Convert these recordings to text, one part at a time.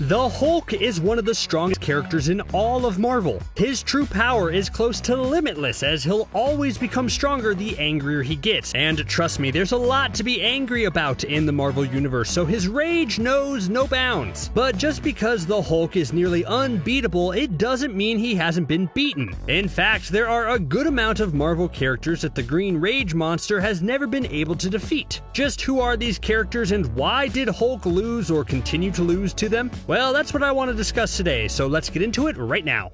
The Hulk is one of the strongest characters in all of Marvel. His true power is close to limitless, as he'll always become stronger the angrier he gets. And trust me, there's a lot to be angry about in the Marvel Universe, so his rage knows no bounds. But just because the Hulk is nearly unbeatable, it doesn't mean he hasn't been beaten. In fact, there are a good amount of Marvel characters that the Green Rage monster has never been able to defeat. Just who are these characters and why did Hulk lose or continue to lose to them? Well, that's what I want to discuss today, so let's get into it right now.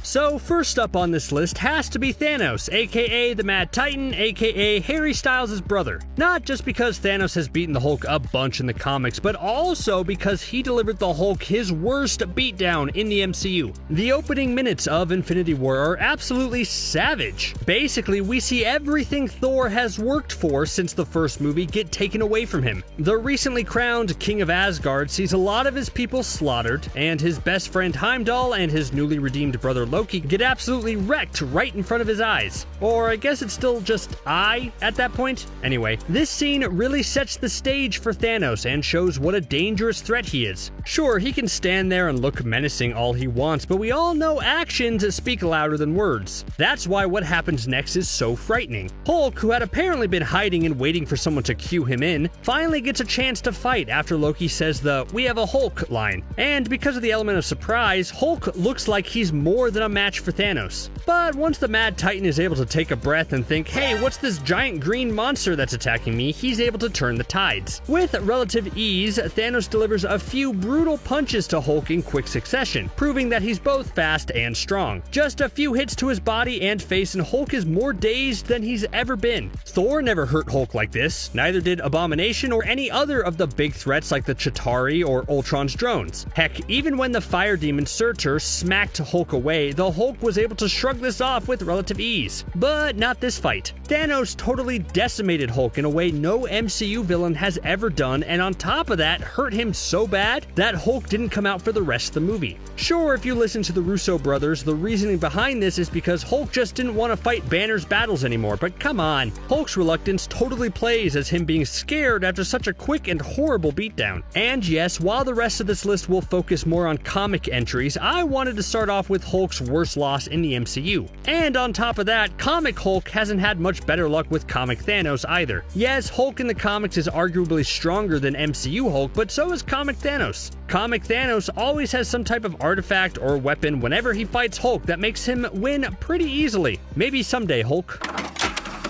So first up on this list has to be Thanos, aka the Mad Titan, aka Harry Styles' brother. Not just because Thanos has beaten the Hulk a bunch in the comics, but also because he delivered the Hulk his worst beatdown in the MCU. The opening minutes of Infinity War are absolutely savage. Basically, we see everything Thor has worked for since the first movie get taken away from him. The recently crowned King of Asgard sees a lot of his people slaughtered, and his best friend Heimdall and his newly redeemed brother Loki get absolutely wrecked right in front of his eyes. Or I guess it's still just eye at that point. Anyway, this scene really sets the stage for Thanos and shows what a dangerous threat he is. Sure, he can stand there and look menacing all he wants, but we all know actions speak louder than words. That's why what happens next is so frightening. Hulk, who had apparently been hiding and waiting for someone to cue him in, finally gets a chance to fight after Loki says the "we have a Hulk" line. And because of the element of surprise, Hulk looks like he's more than a match for Thanos. But once the Mad Titan is able to take a breath and think, hey, what's this giant green monster that's attacking me, he's able to turn the tides. With relative ease, Thanos delivers a few brutal punches to Hulk in quick succession, proving that he's both fast and strong. Just a few hits to his body and face and Hulk is more dazed than he's ever been. Thor never hurt Hulk like this, neither did Abomination or any other of the big threats like the Chitauri or Ultron's drones. Heck, even when the fire demon Surtur smacked Hulk away, the Hulk was able to shrug this off with relative ease. But not this fight. Thanos totally decimated Hulk in a way no MCU villain has ever done, and on top of that, hurt him so bad that Hulk didn't come out for the rest of the movie. Sure, if you listen to the Russo brothers, the reasoning behind this is because Hulk just didn't want to fight Banner's battles anymore, but come on. Hulk's reluctance totally plays as him being scared after such a quick and horrible beatdown. And yes, while the rest of this list will focus more on comic entries, I wanted to start off with Hulk's worst loss in the MCU. And on top of that, comic Hulk hasn't had much better luck with comic Thanos either. Yes, Hulk in the comics is arguably stronger than MCU Hulk, but so is comic Thanos. Comic Thanos always has some type of artifact or weapon whenever he fights Hulk that makes him win pretty easily. Maybe someday, Hulk.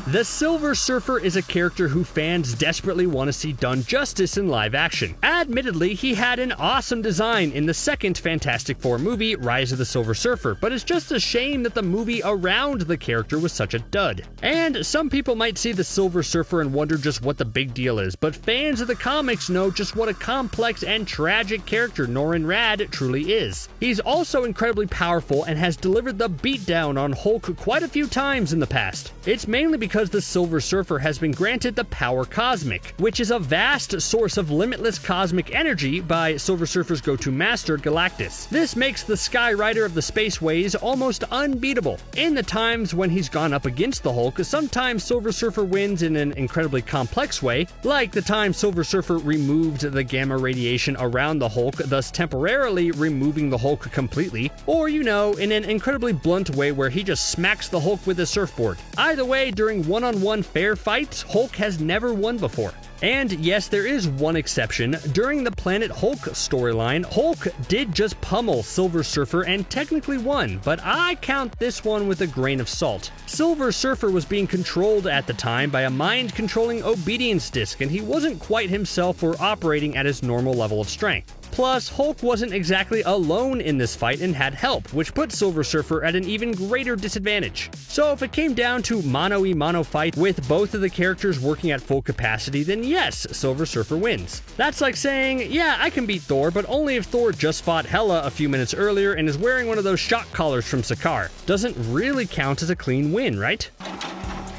The Silver Surfer is a character who fans desperately want to see done justice in live action. Admittedly, he had an awesome design in the second Fantastic Four movie, Rise of the Silver Surfer, but it's just a shame that the movie around the character was such a dud. And some people might see the Silver Surfer and wonder just what the big deal is, but fans of the comics know just what a complex and tragic character Norrin Radd truly is. He's also incredibly powerful and has delivered the beatdown on Hulk quite a few times in the past. It's mainly because the Silver Surfer has been granted the power cosmic, which is a vast source of limitless cosmic energy by Silver Surfer's go-to master, Galactus. This makes the Sky Rider of the Spaceways almost unbeatable. In the times when he's gone up against the Hulk, sometimes Silver Surfer wins in an incredibly complex way, like the time Silver Surfer removed the gamma radiation around the Hulk, thus temporarily removing the Hulk completely, or in an incredibly blunt way where he just smacks the Hulk with a surfboard. Either way, during one-on-one fair fights, Hulk has never won before. And yes, there is one exception. During the Planet Hulk storyline, Hulk did just pummel Silver Surfer and technically won, but I count this one with a grain of salt. Silver Surfer was being controlled at the time by a mind-controlling obedience disc, and he wasn't quite himself or operating at his normal level of strength. Plus, Hulk wasn't exactly alone in this fight and had help, which put Silver Surfer at an even greater disadvantage. So if it came down to mano-a-mano fight with both of the characters working at full capacity, then yes, Silver Surfer wins. That's like saying, yeah, I can beat Thor, but only if Thor just fought Hela a few minutes earlier and is wearing one of those shock collars from Sakaar. Doesn't really count as a clean win, right?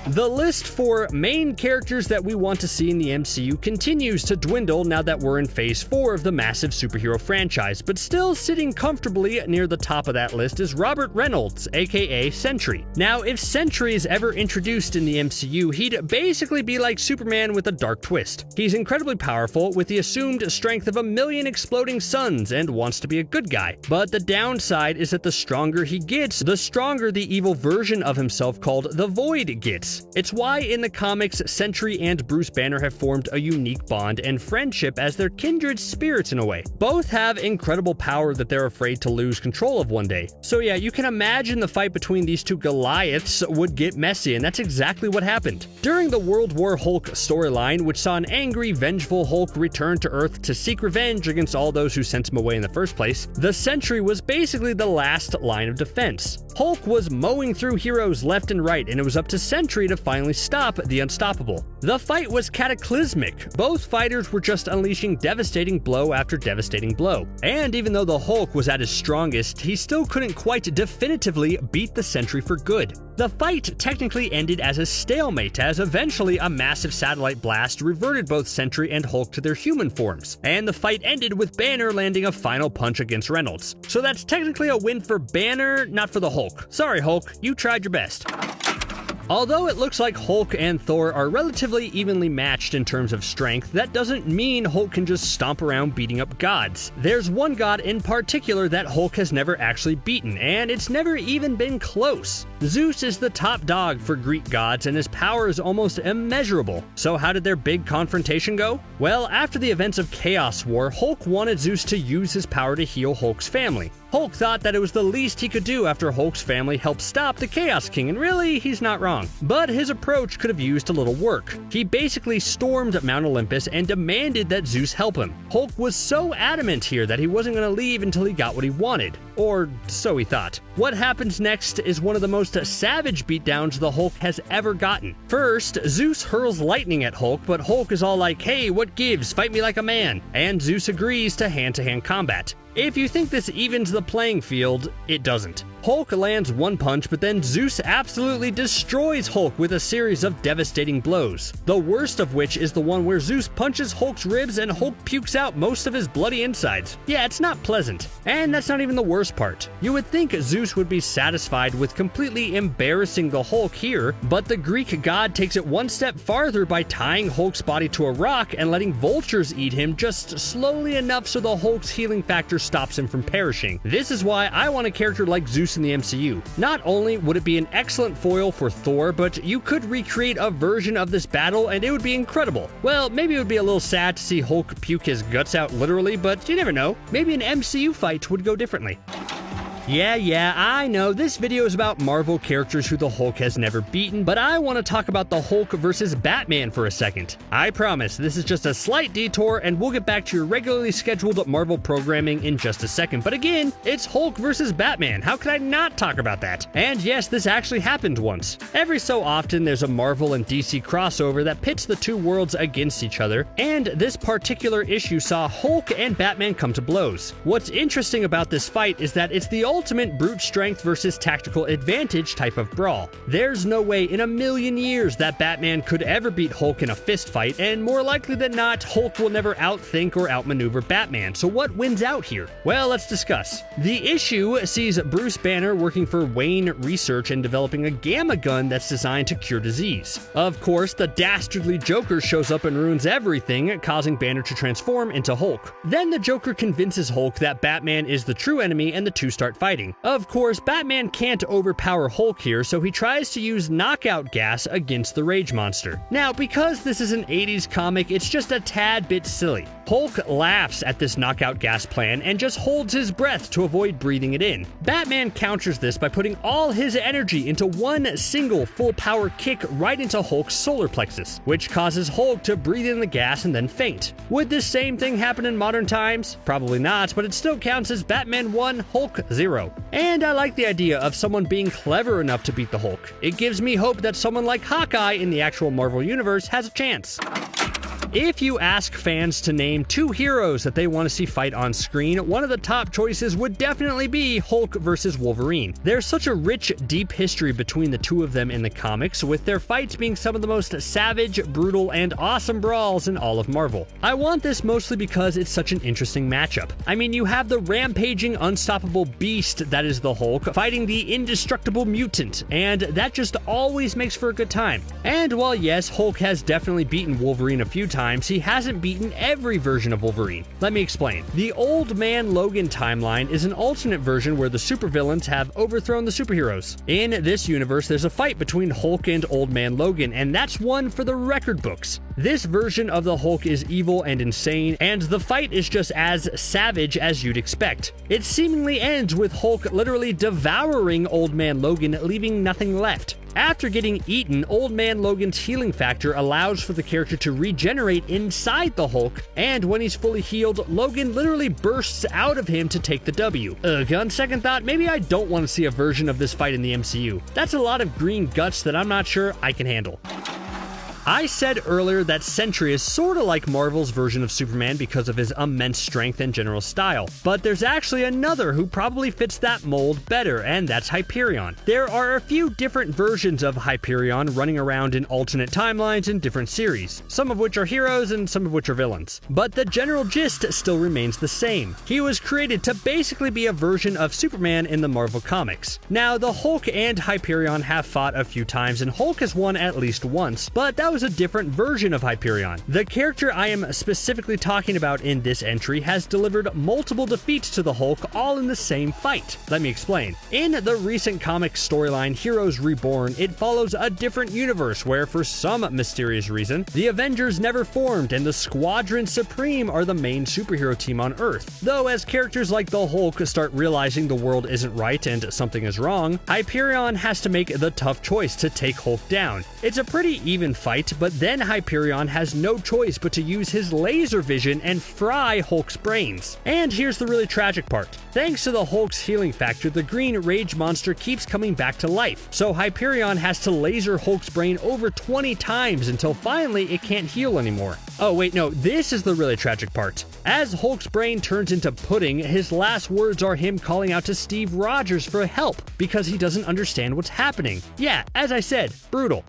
The list for main characters that we want to see in the MCU continues to dwindle now that we're in phase 4 of the massive superhero franchise, but still sitting comfortably near the top of that list is Robert Reynolds, aka Sentry. Now, if Sentry is ever introduced in the MCU, he'd basically be like Superman with a dark twist. He's incredibly powerful, with the assumed strength of 1,000,000 exploding suns, and wants to be a good guy. But the downside is that the stronger he gets, the stronger the evil version of himself called the Void gets. It's why in the comics, Sentry and Bruce Banner have formed a unique bond and friendship as they're kindred spirits in a way. Both have incredible power that they're afraid to lose control of one day. So yeah, you can imagine the fight between these two Goliaths would get messy, and that's exactly what happened. During the World War Hulk storyline, which saw an angry, vengeful Hulk return to Earth to seek revenge against all those who sent him away in the first place, the Sentry was basically the last line of defense. Hulk was mowing through heroes left and right, and it was up to Sentry to finally stop the unstoppable. The fight was cataclysmic. Both fighters were just unleashing devastating blow after devastating blow. And even though the Hulk was at his strongest, he still couldn't quite definitively beat the Sentry for good. The fight technically ended as a stalemate, as eventually a massive satellite blast reverted both Sentry and Hulk to their human forms, and the fight ended with Banner landing a final punch against Reynolds. So that's technically a win for Banner, not for the Hulk. Sorry Hulk, you tried your best. Although it looks like Hulk and Thor are relatively evenly matched in terms of strength, that doesn't mean Hulk can just stomp around beating up gods. There's one god in particular that Hulk has never actually beaten, and it's never even been close. Zeus is the top dog for Greek gods, and his power is almost immeasurable. So how did their big confrontation go? Well, after the events of Chaos War, Hulk wanted Zeus to use his power to heal Hulk's family. Hulk thought that it was the least he could do after Hulk's family helped stop the Chaos King, and really, he's not wrong. But his approach could have used a little work. He basically stormed Mount Olympus and demanded that Zeus help him. Hulk was so adamant here that he wasn't going to leave until he got what he wanted. Or so he thought. What happens next is one of the most savage beatdowns the Hulk has ever gotten. First, Zeus hurls lightning at Hulk, but Hulk is all like, "Hey, what gives? Fight me like a man." And Zeus agrees to hand-to-hand combat. If you think this evens the playing field, it doesn't. Hulk lands one punch, but then Zeus absolutely destroys Hulk with a series of devastating blows. The worst of which is the one where Zeus punches Hulk's ribs and Hulk pukes out most of his bloody insides. Yeah, it's not pleasant. And that's not even the worst part. You would think Zeus would be satisfied with completely embarrassing the Hulk here, but the Greek god takes it one step farther by tying Hulk's body to a rock and letting vultures eat him just slowly enough so the Hulk's healing factor stops him from perishing. This is why I want a character like Zeus in the MCU. Not only would it be an excellent foil for Thor, but you could recreate a version of this battle and it would be incredible. Well, maybe it would be a little sad to see Hulk puke his guts out literally, but you never know. Maybe an MCU fight would go differently. Yeah, I know, this video is about Marvel characters who the Hulk has never beaten, but I want to talk about the Hulk versus Batman for a second. I promise, this is just a slight detour, and we'll get back to your regularly scheduled Marvel programming in just a second. But again, it's Hulk versus Batman. How could I not talk about that? And yes, this actually happened once. Every so often, there's a Marvel and DC crossover that pits the two worlds against each other, and this particular issue saw Hulk and Batman come to blows. What's interesting about this fight is that it's the ultimate brute strength versus tactical advantage type of brawl. There's no way in a million years that Batman could ever beat Hulk in a fist fight, and more likely than not, Hulk will never outthink or outmaneuver Batman. So what wins out here? Well, let's discuss. The issue sees Bruce Banner working for Wayne Research and developing a gamma gun that's designed to cure disease. Of course, the dastardly Joker shows up and ruins everything, causing Banner to transform into Hulk. Then the Joker convinces Hulk that Batman is the true enemy, and the two start fighting. Of course, Batman can't overpower Hulk here, so he tries to use knockout gas against the Rage Monster. Now, because this is an 80s comic, it's just a tad bit silly. Hulk laughs at this knockout gas plan and just holds his breath to avoid breathing it in. Batman counters this by putting all his energy into one single full power kick right into Hulk's solar plexus, which causes Hulk to breathe in the gas and then faint. Would this same thing happen in modern times? Probably not, but it still counts as Batman 1, Hulk 0. And I like the idea of someone being clever enough to beat the Hulk. It gives me hope that someone like Hawkeye in the actual Marvel Universe has a chance. If you ask fans to name 2 heroes that they want to see fight on screen, one of the top choices would definitely be Hulk versus Wolverine. There's such a rich, deep history between the two of them in the comics, with their fights being some of the most savage, brutal, and awesome brawls in all of Marvel. I want this mostly because it's such an interesting matchup. I mean, you have the rampaging, unstoppable beast that is the Hulk fighting the indestructible mutant, and that just always makes for a good time. And while yes, Hulk has definitely beaten Wolverine a few times, he hasn't beaten every version of Wolverine. Let me explain. The Old Man Logan timeline is an alternate version where the supervillains have overthrown the superheroes. In this universe, there's a fight between Hulk and Old Man Logan, and that's one for the record books. This version of the Hulk is evil and insane, and the fight is just as savage as you'd expect. It seemingly ends with Hulk literally devouring Old Man Logan, leaving nothing left. After getting eaten, Old Man Logan's healing factor allows for the character to regenerate inside the Hulk, and when he's fully healed, Logan literally bursts out of him to take the W. On second thought, maybe I don't want to see a version of this fight in the MCU. That's a lot of green guts that I'm not sure I can handle. I said earlier that Sentry is sorta like Marvel's version of Superman because of his immense strength and general style, but there's actually another who probably fits that mold better, and that's Hyperion. There are a few different versions of Hyperion running around in alternate timelines in different series, some of which are heroes and some of which are villains. But the general gist still remains the same. He was created to basically be a version of Superman in the Marvel comics. Now, the Hulk and Hyperion have fought a few times, and Hulk has won at least once, but that was a different version of Hyperion. The character I am specifically talking about in this entry has delivered multiple defeats to the Hulk all in the same fight. Let me explain. In the recent comic storyline Heroes Reborn, it follows a different universe where, for some mysterious reason, the Avengers never formed and the Squadron Supreme are the main superhero team on Earth. Though as characters like the Hulk start realizing the world isn't right and something is wrong, Hyperion has to make the tough choice to take Hulk down. It's a pretty even fight, but then Hyperion has no choice but to use his laser vision and fry Hulk's brains. And here's the really tragic part. Thanks to the Hulk's healing factor, the green rage monster keeps coming back to life, so Hyperion has to laser Hulk's brain over 20 times until finally it can't heal anymore. Oh wait, no, this is the really tragic part. As Hulk's brain turns into pudding, his last words are him calling out to Steve Rogers for help because he doesn't understand what's happening. Yeah, as I said, brutal.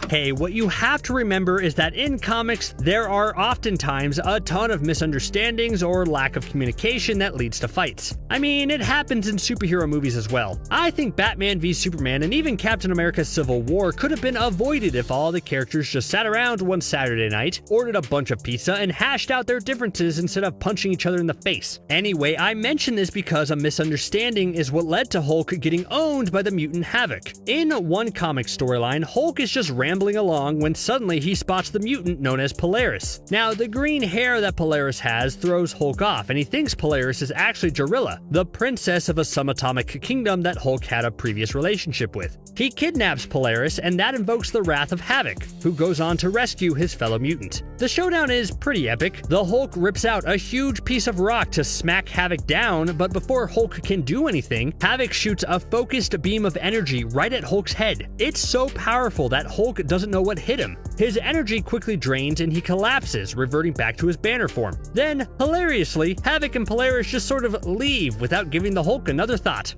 Hey, what you have to remember is that in comics, there are oftentimes a ton of misunderstandings or lack of communication that leads to fights. I mean, it happens in superhero movies as well. I think Batman v Superman and even Captain America's Civil War could have been avoided if all the characters just sat around one Saturday night, ordered a bunch of pizza, and hashed out their differences instead of punching each other in the face. Anyway, I mention this because a misunderstanding is what led to Hulk getting owned by the mutant Havoc. In one comic storyline, Hulk is just rambling along when suddenly he spots the mutant known as Polaris. Now, the green hair that Polaris has throws Hulk off, and he thinks Polaris is actually Jarilla, the princess of a subatomic kingdom that Hulk had a previous relationship with. He kidnaps Polaris, and that invokes the wrath of Havoc, who goes on to rescue his fellow mutant. The showdown is pretty epic. The Hulk rips out a huge piece of rock to smack Havoc down, but before Hulk can do anything, Havoc shoots a focused beam of energy right at Hulk's head. It's so powerful that Hulk doesn't know what hit him. His energy quickly drains and he collapses, reverting back to his banner form. Then, hilariously, Havoc and Polaris just sort of leave without giving the Hulk another thought.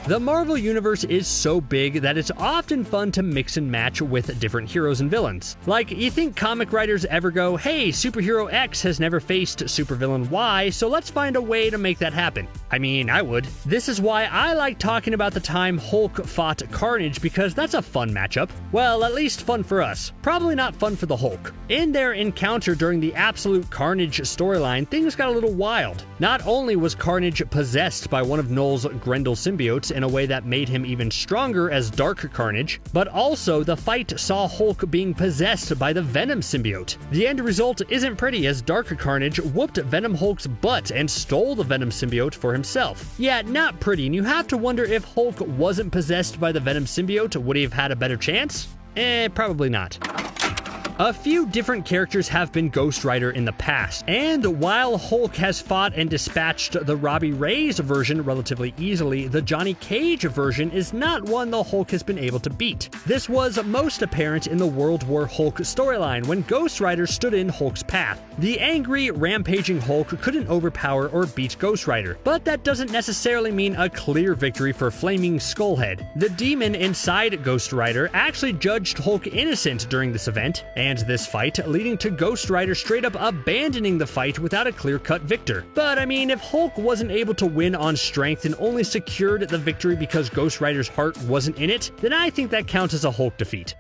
The Marvel Universe is so big that it's often fun to mix and match with different heroes and villains. Like, you think comic writers ever go, hey, superhero X has never faced supervillain Y, so let's find a way to make that happen? I mean, I would. This is why I like talking about the time Hulk fought Carnage, because that's a fun matchup. Well, at least fun for us. Probably not fun for the Hulk. In their encounter during the Absolute Carnage storyline, things got a little wild. Not only was Carnage possessed by one of Null's Grendel symbiotes in a way that made him even stronger as Dark Carnage, but also the fight saw Hulk being possessed by the Venom symbiote. The end result isn't pretty, as Dark Carnage whooped Venom Hulk's butt and stole the Venom symbiote for himself. Yeah, not pretty, and you have to wonder if Hulk wasn't possessed by the Venom symbiote, would he have had a better chance? Probably not. A few different characters have been Ghost Rider in the past, and while Hulk has fought and dispatched the Robbie Reyes version relatively easily, the Johnny Cage version is not one the Hulk has been able to beat. This was most apparent in the World War Hulk storyline when Ghost Rider stood in Hulk's path. The angry, rampaging Hulk couldn't overpower or beat Ghost Rider, but that doesn't necessarily mean a clear victory for Flaming Skullhead. The demon inside Ghost Rider actually judged Hulk innocent during this event, and this fight, leading to Ghost Rider straight up abandoning the fight without a clear-cut victor. But I mean, if Hulk wasn't able to win on strength and only secured the victory because Ghost Rider's heart wasn't in it, then I think that counts as a Hulk defeat.